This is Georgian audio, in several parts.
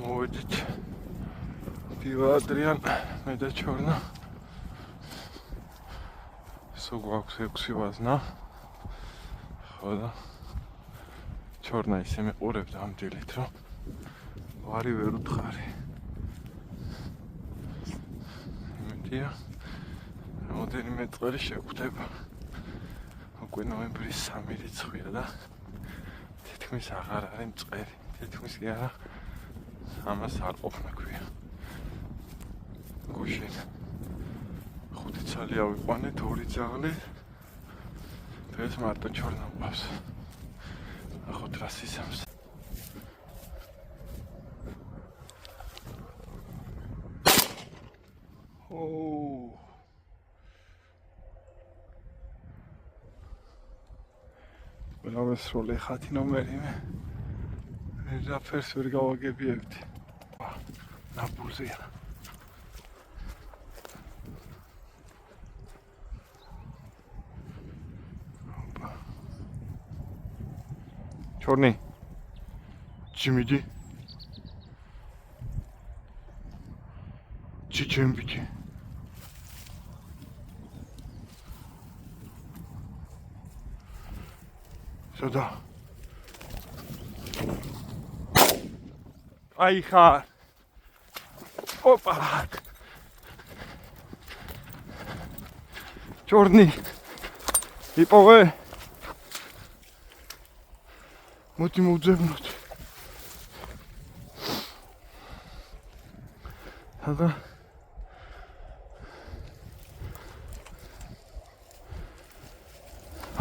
მოვედით დილა ადრიან მე და ჩორნა სულ გვაქვს 6 ვაზნა ხო და ჩორნა ისე მეყურებდა ამ დილით რომ ვარი ვერ უთხარი იმედია რამდენიმე წელი შეგვხვდება უკვე ნოემბრის 3 რიცხვია და თითქმის აღარ არის მწყერი თითქმის კი არა ამას არ ყოფნა ქვია გუშინ 5 წელი ავიყვანე 2 ძაღლი დღეს მარტო ჩორნა მყავს ახოთ რა სისამს ყველას სროლე ხათი ნომერი მე რაფერს ვერ გავაგებიებდი ნაბულზეა ჩორნი ჩიმიდი ჩიჩემბიჩი სოდა აი ხარ ოპა ჩორნი იპოვე მოდი მოვძებნოთ ჰაგა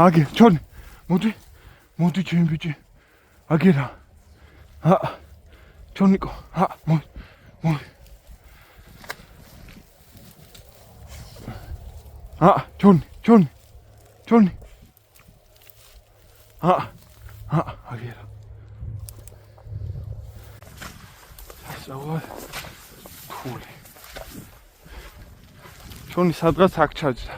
აგე ჩორნი მოდი ჩემ ბიჭი აგერა ჩორნიკო მოი ჩორნი აგერა სასავალ ქული ჩორნი სადღაც აქ ჩაჯდა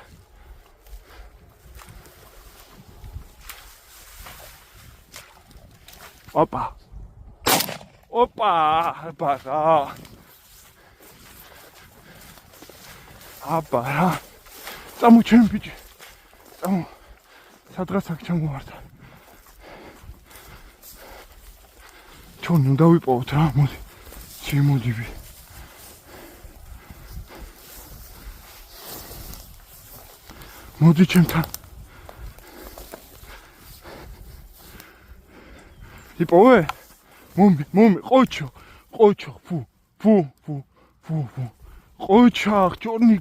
ოპა აბარა წამო ჩემ ბიჭი წამო სადღაც აქ ჩამოვარდა ჩორნი უნდა ვიპოვოთ რა მოდი შემოდივი მოდი ჩემთან იპოვე მომი ყოჩო ფუ ყოჩა ჩორნი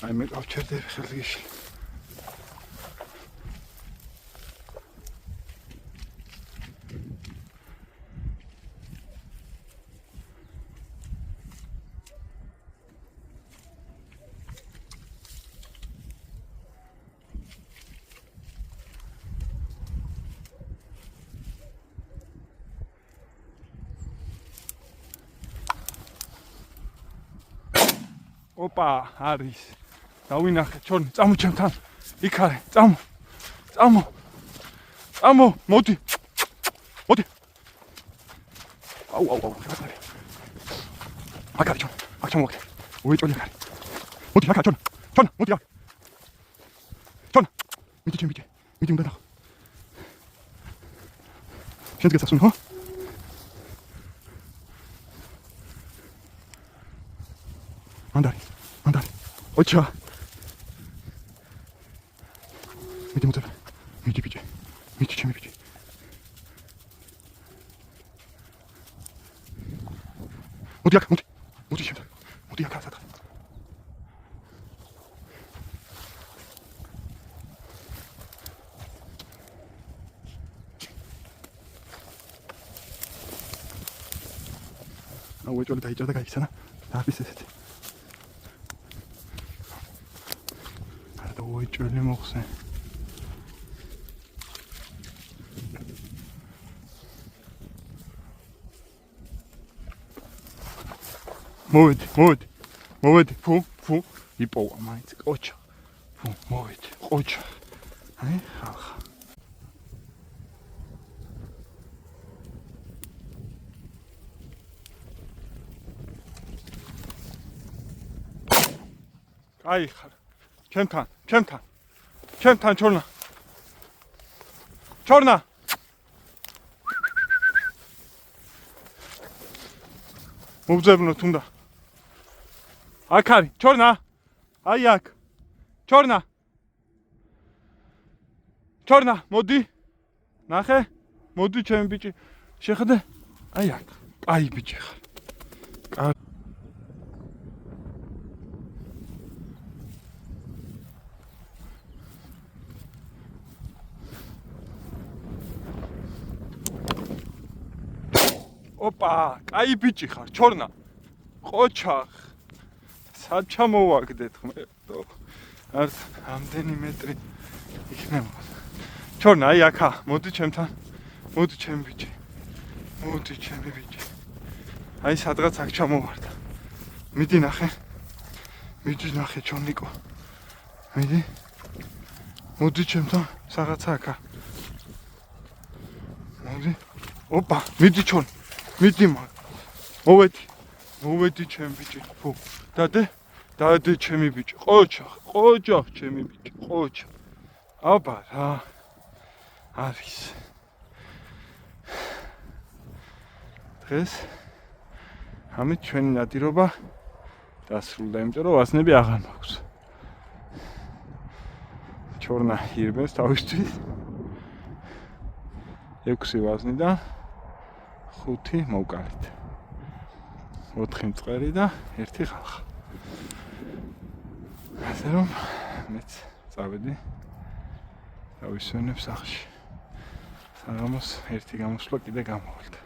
აი მე გავჩერდები ხელში ოპა არის დავინახე ჩორნი წამო ჩემთან იქ არის წამო მოდი აუ აკარი ჩორნი აქ ჩამოვაკე უეჭოლი აკარი მოდი აკარი ჩორნი მოდი ჩორნი მიდი ჩემ ბიჭი მიდი უნდა ნახო შენს გასასუნ ხო მანდარი ოჩა მიდი მოწევ მიდი ბიჭი მიდი ჩემი ბიჭი მოდი აქ მოდი შემდგარ მოდი აქ ასადა აუ ეჭველი დაიჭრა და გაიქცანა დაფის ესეთი უეჭველი მოხსე მოვედი ფუ იპოვა მაინც ყოჩა ფუ მოვედი ყოჩა აი ხალხა კაი ხარ. ჩემთან ჩორნა. ჩორნა. მოვძებნოთ უნდა. აქ არის, ჩორნა. აი აქ. ჩორნა. ჩორნა, მოდი. ნახე. მოდი ჩემი ბიჭი. შეხედე? აი აქ. კაი ბიჭი ხარ. ოპა, კაი ბიჭი ხარ, ჩორნა. ყოჩახ. სად ჩამოვაგდეთ ხმეტო. არც ამდენი მეტრი იქნება. ჩორნა, აი აქა, მოდი ჩემთან. მოდი ჩემი ბიჭი. მოდი ჩემი ბიჭი. აი სადღაც აქ ჩამოვარდა. მიდი ნახე. მიდი ნახე ჩონიკო. მიდი. მოდი ჩემთან, სადღაც აქა. მოდი. ოპა, მიდი ჩონ. მიდი მაგ. მოვედი ჩემი ბიჭი. ფუ. დადე ჩემი ბიჭი. ყოჩახ ჩემი ბიჭი. ყოჩახ. აბა რა. არის. დღეს ამით ჩვენი ნადირობა დასრულდა, იმიტომ რომ ვაზნები აღარ მაქვს. ჩორნა ირბენს თავისთვის 6 ვაზნიდან 5 მოვკალით. 4 მწყერი და 1 ხალხა. ასე რომ მეც წავედი დავისვენებ სახლში. საღამოს 1 გამოსვლა კიდე გამოვალდა.